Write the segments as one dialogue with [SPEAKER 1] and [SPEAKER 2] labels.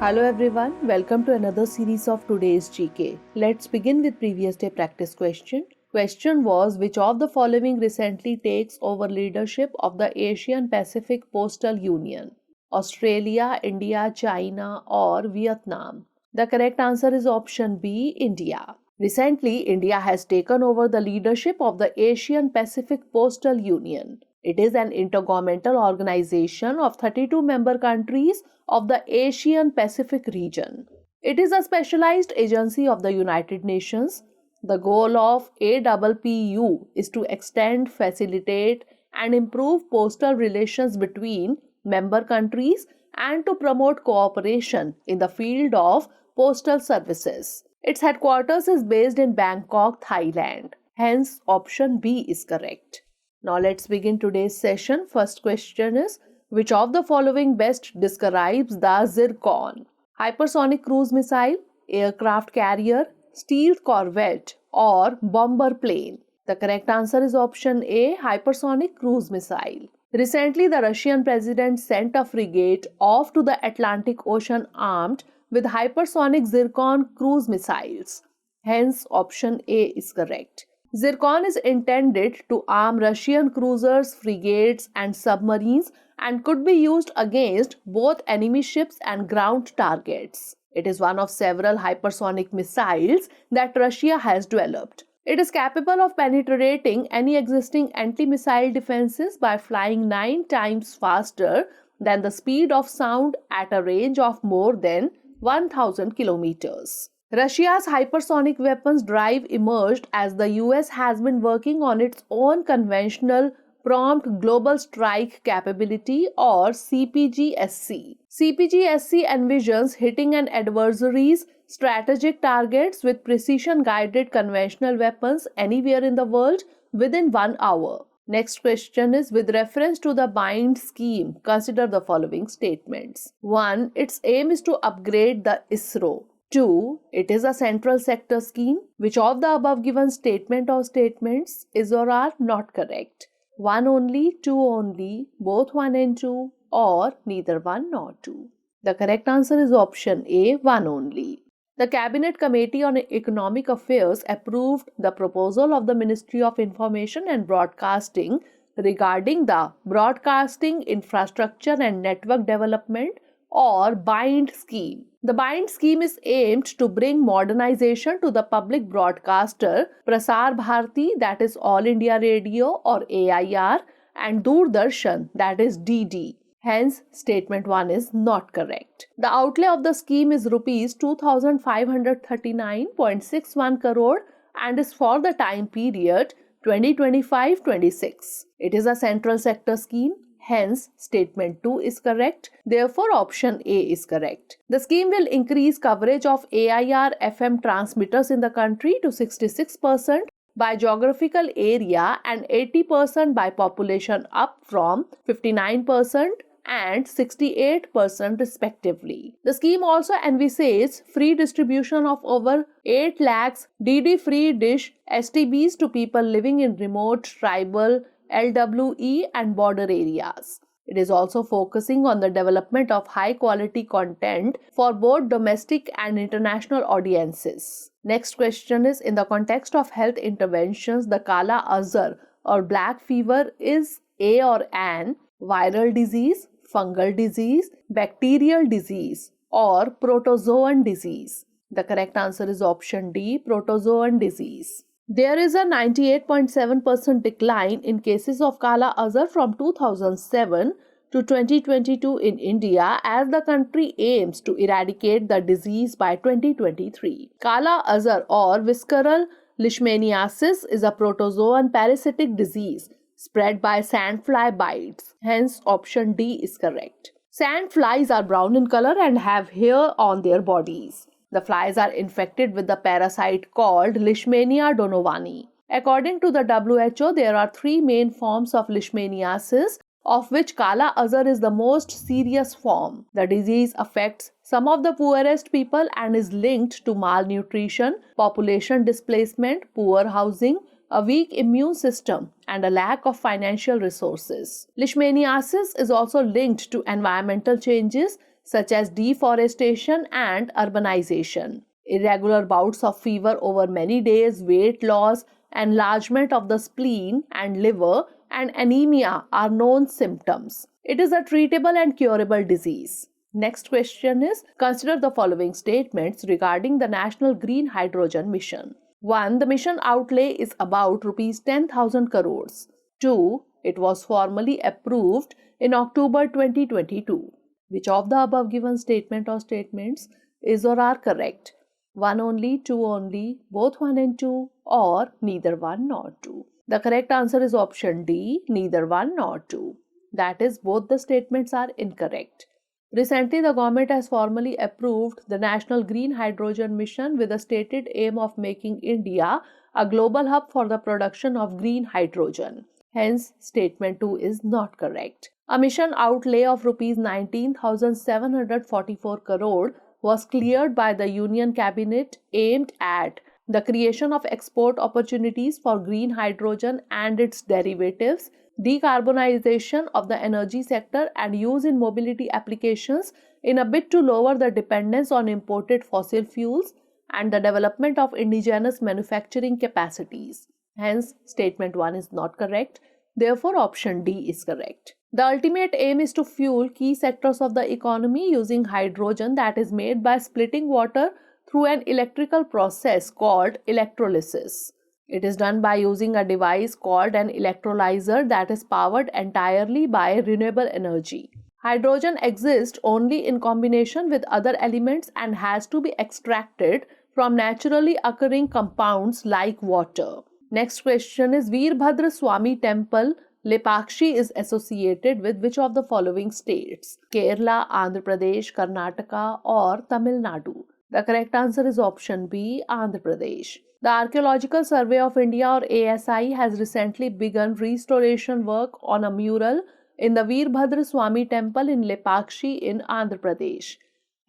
[SPEAKER 1] Hello everyone, welcome to another series of today's GK. Let's begin with previous day practice question. Question was, which of the following recently takes over leadership of the Asian Pacific Postal Union? Australia, India, China or Vietnam? The correct answer is option B, India. Recently, India has taken over the leadership of the Asian Pacific Postal Union. It is an intergovernmental organization of 32 member countries of the Asian Pacific region. It is a specialized agency of the United Nations. The goal of APPU is to extend, facilitate, and improve postal relations between member countries and to promote cooperation in the field of postal services. Its headquarters is based in Bangkok, Thailand. Hence, option B is correct. Now let's begin today's session. First question is, which of the following best describes the Zircon? Hypersonic cruise missile, aircraft carrier, stealth corvette or bomber plane? The correct answer is option A, hypersonic cruise missile. Recently, the Russian president sent a frigate off to the Atlantic Ocean armed with hypersonic Zircon cruise missiles. Hence, option A is correct. Zircon is intended to arm Russian cruisers, frigates, and submarines and could be used against both enemy ships and ground targets. It is one of several hypersonic missiles that Russia has developed. It is capable of penetrating any existing anti-missile defenses by flying 9 times faster than the speed of sound at a range of more than 1,000 kilometers. Russia's hypersonic weapons drive emerged as the US has been working on its own conventional prompt global strike capability or CPGSC. CPGSC envisions hitting an adversary's strategic targets with precision-guided conventional weapons anywhere in the world within 1 hour. Next question is, with reference to the BIND scheme, consider the following statements. 1. Its aim is to upgrade the ISRO. 2. It is a central sector scheme. Which of the above given statement or statements is or are not correct? 1 only, 2 only, both 1 and 2, or neither 1 nor 2. The correct answer is option A, 1 only. The Cabinet Committee on Economic Affairs approved the proposal of the Ministry of Information and Broadcasting regarding the Broadcasting Infrastructure and Network Development or BIND scheme. The BIND scheme is aimed to bring modernization to the public broadcaster Prasar Bharati, that is All India Radio or AIR, and Doordarshan, that is DD. Hence, statement 1 is not correct. The outlay of the scheme is rupees 2,539.61 crore and is for the time period 2025-26. It is a central sector scheme. Hence, statement 2 is correct. Therefore, option A is correct. The scheme will increase coverage of AIR FM transmitters in the country to 66% by geographical area and 80% by population, up from 59% and 68% respectively. The scheme also envisages free distribution of over 8 lakhs DD free dish STBs to people living in remote, tribal, LWE and border areas. It is also focusing on the development of high quality content for both domestic and international audiences. Next question is, in the context of health interventions, the Kala Azar or black fever is A or an viral disease, fungal disease, bacterial disease or protozoan disease? The correct answer is option D, protozoan disease. There is a 98.7% decline in cases of Kala Azar from 2007 to 2022 in India as the country aims to eradicate the disease by 2023. Kala Azar or visceral leishmaniasis is a protozoan parasitic disease spread by sandfly bites. Hence, option D is correct. Sandflies are brown in color and have hair on their bodies. The flies are infected with the parasite called Leishmania donovani. According to the WHO, there are 3 main forms of leishmaniasis, of which Kala Azar is the most serious form. The disease affects some of the poorest people and is linked to malnutrition, population displacement, poor housing, a weak immune system, and a lack of financial resources. Leishmaniasis is also linked to environmental changes such as deforestation and urbanization. Irregular bouts of fever over many days, weight loss, enlargement of the spleen and liver, and anemia are known symptoms. It is a treatable and curable disease. Next question is, consider the following statements regarding the National Green Hydrogen Mission. 1. The mission outlay is about Rs 10,000 crores. 2. It was formally approved in October 2022. Which of the above given statement or statements is or are correct? 1 only, 2 only, both 1 and 2, or neither 1 nor 2. The correct answer is option D, neither 1 nor 2. That is, both the statements are incorrect. Recently, the government has formally approved the National Green Hydrogen Mission with a stated aim of making India a global hub for the production of green hydrogen. Hence, statement 2 is not correct. A mission outlay of Rs 19,744 crore was cleared by the Union Cabinet aimed at the creation of export opportunities for green hydrogen and its derivatives, decarbonization of the energy sector, and use in mobility applications in a bid to lower the dependence on imported fossil fuels and the development of indigenous manufacturing capacities. Hence, statement 1 is not correct. Therefore, option D is correct. The ultimate aim is to fuel key sectors of the economy using hydrogen that is made by splitting water through an electrical process called electrolysis. It is done by using a device called an electrolyzer that is powered entirely by renewable energy. Hydrogen exists only in combination with other elements and has to be extracted from naturally occurring compounds like water. Next question is, Veerbhadra Swami Temple, Lepakshi, is associated with which of the following states? Kerala, Andhra Pradesh, Karnataka, or Tamil Nadu? The correct answer is option B, Andhra Pradesh. The Archaeological Survey of India, or ASI, has recently begun restoration work on a mural in the Veerbhadra Swami Temple in Lepakshi in Andhra Pradesh.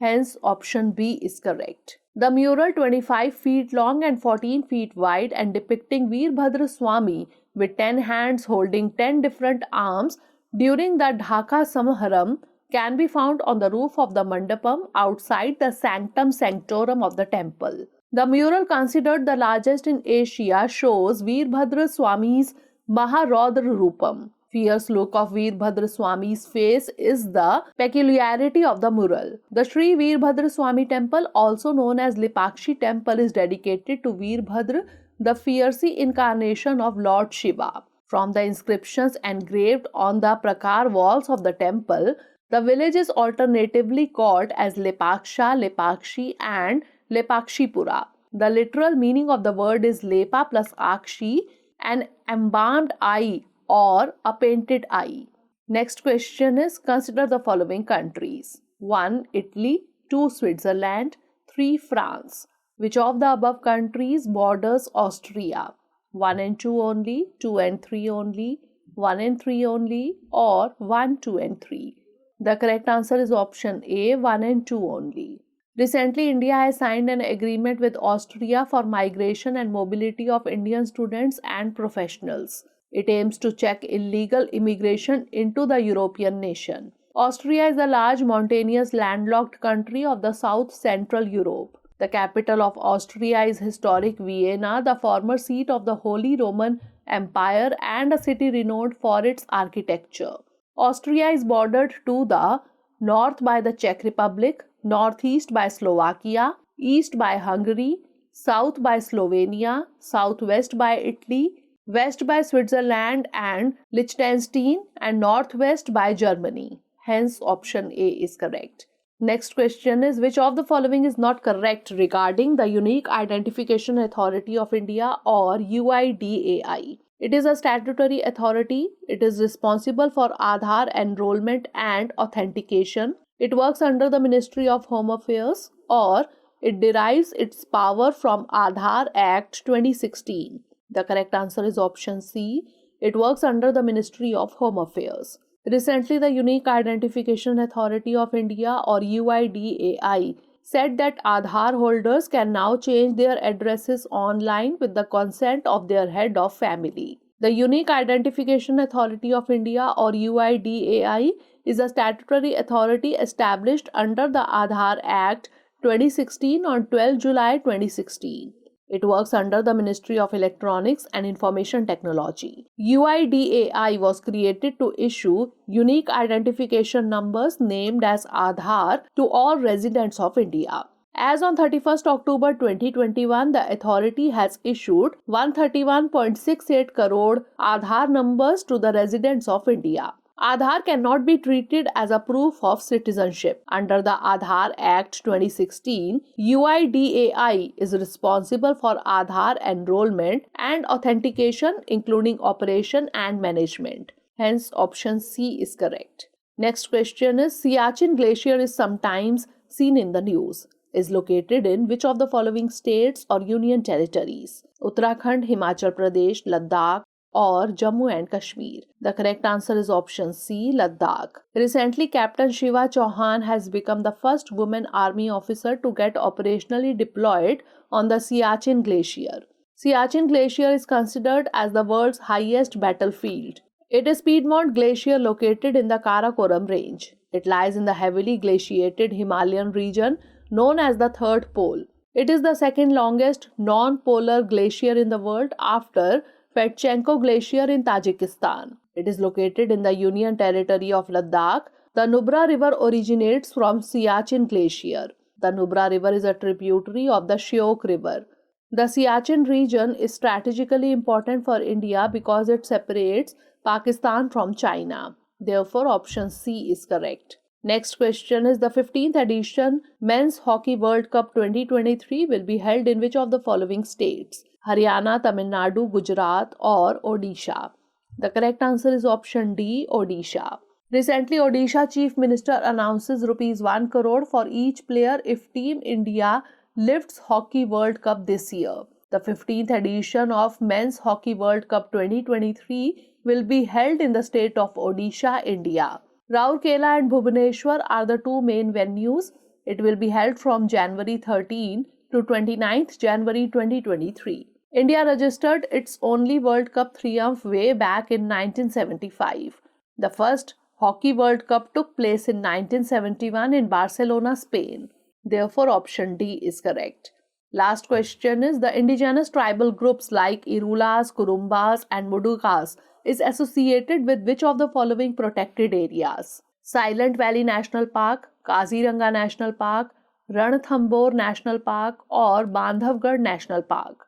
[SPEAKER 1] Hence, option B is correct. The mural, 25 feet long and 14 feet wide and depicting Veerbhadra Swami with 10 hands holding 10 different arms during the Dhaka Samaharam, can be found on the roof of the mandapam outside the sanctum sanctorum of the temple. The mural, considered the largest in Asia, shows Veerbhadra Swami's Maharodra Rupam. Fierce look of Veerbhadra Swami's face is the peculiarity of the mural. The Sri Veerbhadra Swami temple, also known as Lepakshi temple, is dedicated to Veerbhadra, the fiery incarnation of Lord Shiva. From the inscriptions engraved on the prakar walls of the temple, the village is alternatively called as Lepaksha, Lepakshi, and Lepakshipura. The literal meaning of the word is Lepa plus Akshi, an embalmed eye or a painted eye. Next question is, consider the following countries. 1. Italy, 2. Switzerland, 3. France. Which of the above countries borders Austria? 1 and 2 only, 2 and 3 only, 1 and 3 only, or 1, 2 and 3? The correct answer is option A, 1 and 2 only. Recently, India has signed an agreement with Austria for migration and mobility of Indian students and professionals. It aims to check illegal immigration into the European nation. Austria is a large mountainous landlocked country of the south-central Europe. The capital of Austria is historic Vienna, the former seat of the Holy Roman Empire and a city renowned for its architecture. Austria is bordered to the north by the Czech Republic, northeast by Slovakia, east by Hungary, south by Slovenia, southwest by Italy, west by Switzerland and Liechtenstein, and northwest by Germany. Hence, option A is correct. Next question is, which of the following is not correct regarding the Unique Identification Authority of India, or UIDAI? It is a statutory authority. It is responsible for Aadhaar enrollment and authentication. It works under the Ministry of Home Affairs, or it derives its power from Aadhaar Act 2016. The correct answer is option C. It works under the Ministry of Home Affairs. Recently, the Unique Identification Authority of India, or UIDAI, said that Aadhaar holders can now change their addresses online with the consent of their head of family. The Unique Identification Authority of India, or UIDAI, is a statutory authority established under the Aadhaar Act 2016 on 12 July 2016. It works under the Ministry of Electronics and Information Technology. UIDAI was created to issue unique identification numbers named as Aadhaar to all residents of India. As on 31st October 2021, the authority has issued 131.68 crore Aadhaar numbers to the residents of India. Aadhaar cannot be treated as a proof of citizenship. Under the Aadhaar Act 2016, UIDAI is responsible for Aadhaar enrollment and authentication, including operation and management. Hence, option C is correct. Next question is, Siachen Glacier is sometimes seen in the news. Is located in which of the following states or union territories? Uttarakhand, Himachal Pradesh, Ladakh, or Jammu and Kashmir? The correct answer is option C, Ladakh. Recently, Captain Shiva Chauhan has become the first woman army officer to get operationally deployed on the Siachen Glacier. Siachen Glacier is considered as the world's highest battlefield. It is Piedmont Glacier located in the Karakoram Range. It lies in the heavily glaciated Himalayan region known as the Third Pole. It is the second longest non-polar glacier in the world after Fedchenko Glacier in Tajikistan. It is located in the Union Territory of Ladakh. The Nubra River originates from Siachen Glacier. The Nubra River is a tributary of the Shyok River. The Siachen region is strategically important for India because it separates Pakistan from China. Therefore, option C is correct. Next question is, the 15th edition Men's Hockey World Cup 2023 will be held in which of the following states? Haryana, Tamil Nadu, Gujarat, or Odisha? The correct answer is option D, Odisha. Recently, Odisha Chief Minister announces rupees 1 crore for each player if Team India lifts Hockey World Cup this year. The 15th edition of Men's Hockey World Cup 2023 will be held in the state of Odisha, India. Rourkela and Bhubaneswar are the two main venues. It will be held from January 13 to 29th January 2023. India registered its only World Cup triumph way back in 1975. The first Hockey World Cup took place in 1971 in Barcelona, Spain. Therefore, option D is correct. Last question is, the indigenous tribal groups like Irulas, Kurumbas and Mudugas is associated with which of the following protected areas? Silent Valley National Park, Kaziranga National Park, Ranthambore National Park, or Bandhavgarh National Park?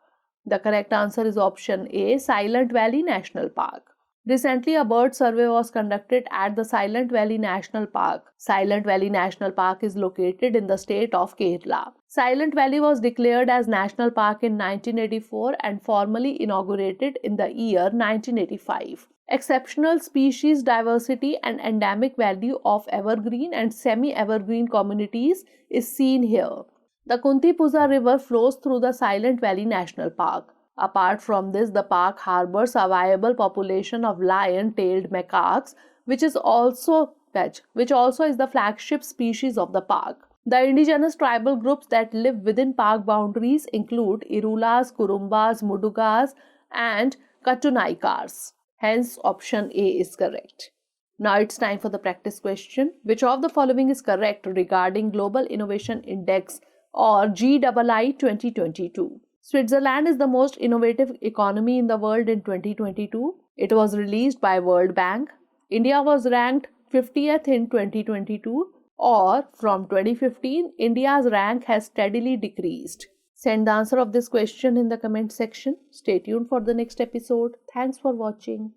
[SPEAKER 1] The correct answer is option A, Silent Valley National Park. Recently, a bird survey was conducted at the Silent Valley National Park. Silent Valley National Park is located in the state of Kerala. Silent Valley was declared as National Park in 1984 and formally inaugurated in the year 1985. Exceptional species diversity and endemic value of evergreen and semi-evergreen communities is seen here. The Kunti-Puza River flows through the Silent Valley National Park. Apart from this, the park harbors a viable population of lion-tailed macaques, which also is the flagship species of the park. The indigenous tribal groups that live within park boundaries include Irulas, Kurumbas, Mudugas, and Katunaikars. Hence, option A is correct. Now it's time for the practice question. Which of the following is correct regarding Global Innovation Index or GII 2022? Switzerland is the most innovative economy in the world in 2022. It was released by World Bank. India was ranked 50th in 2022, or from 2015, India's rank has steadily decreased. Send the answer of this question in the comment section. Stay tuned for the next episode. Thanks for watching.